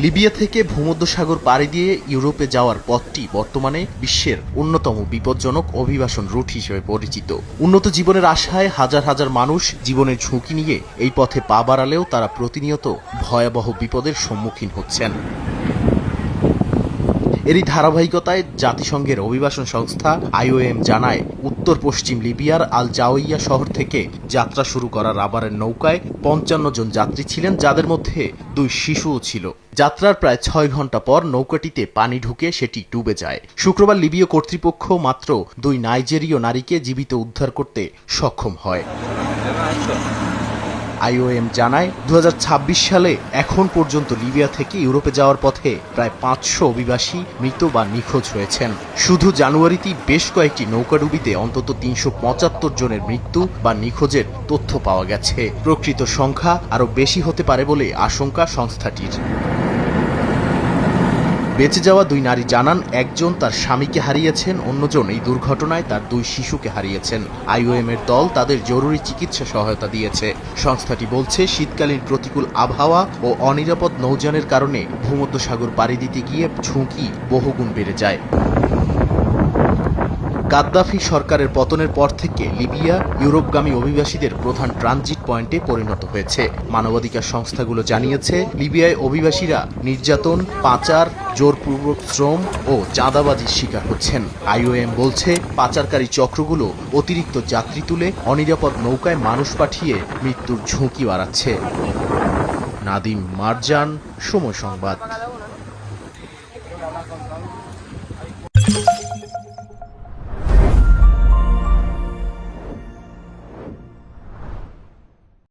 Libya থেকে ভূমধ্যসাগর পাড়ি দিয়ে ইউরোপে যাওয়ার পথটি বর্তমানে বিশ্বের অন্যতম বিপজ্জনক অভিবাসন রুট হিসেবে পরিচিত। উন্নত জীবনের আশায় হাজার হাজার মানুষ জীবনের ঝুঁকি নিয়ে এই পথে পা বাড়ালেও তারা প্রতিনিয়ত ভয়াবহ বিপদের সম্মুখীন হচ্ছেন। এরই ধারাবাহিকতায় জাতিসংঘের অভিবাসন সংস্থা IOM জানায়, উত্তর পশ্চিম লিবিয়ার আল জাওইয়া শহর থেকে যাত্রা শুরু করা রাবারের নৌকায় ৫৫ জন যাত্রী ছিলেন, যাদের মধ্যে ২ শিশুও ছিল। যাত্রার প্রায় ৬ ঘন্টা পর নৌকাটিতে পানি ঢুকে সেটি ডুবে যায়। শুক্রবার লিবীয় কর্তৃপক্ষ মাত্র ২ নাইজেরীয় নারীকে জীবিত উদ্ধার করতে সক্ষম হয়। IOM জানায়, ২০২৬ সালে এখন পর্যন্ত লিবিয়া থেকে ইউরোপে যাওয়ার পথে প্রায় ৫০০ অভিবাসী মৃত বা নিখোঁজ হয়েছেন। শুধু জানুয়ারিতেই বেশ কয়েকটি নৌকাডুবিতে অন্তত ৩৭৫ জনের মৃত্যু বা নিখোঁজের তথ্য পাওয়া গেছে। প্রকৃত সংখ্যা আরও বেশি হতে পারে বলে আশঙ্কা সংস্থাটির। বেঁচে যাওয়া ২ নারী জানান, একজন তার স্বামীকে হারিয়েছেন, অন্যজন এই দুর্ঘটনায় তার ২ শিশুকে হারিয়েছেন। IOM এর দল তাদের জরুরি চিকিৎসা সহায়তা দিয়েছে। সংস্থাটি বলছে, শীতকালীন প্রতিকূল আবহাওয়া ও অনিরাপদ নৌযানের কারণে ভূমধ্যসাগর পাড়ি দিতে গিয়ে ঝুঁকি বহুগুণ বেড়ে যায়। গাদ্দাফি সরকারের পতনের পর থেকে লিবিয়া ইউরোপগামী অভিবাসীদের প্রধান ট্রানজিট পয়েন্টে পরিণত হয়েছে। মানবাধিকার সংস্থাগুলো জানিয়েছে, লিবিয়ায় অভিবাসীরা নির্যাতন, পাচার, জোরপূর্বক শ্রম ও চাঁদাবাজির শিকার হচ্ছেন। IOM বলছে, পাচারকারী চক্রগুলো অতিরিক্ত যাত্রী তুলে অনিরাপদ নৌকায় মানুষ পাঠিয়ে মৃত্যুর ঝুঁকি বাড়াচ্ছে। নাদিম মারজান, সময় সংবাদ।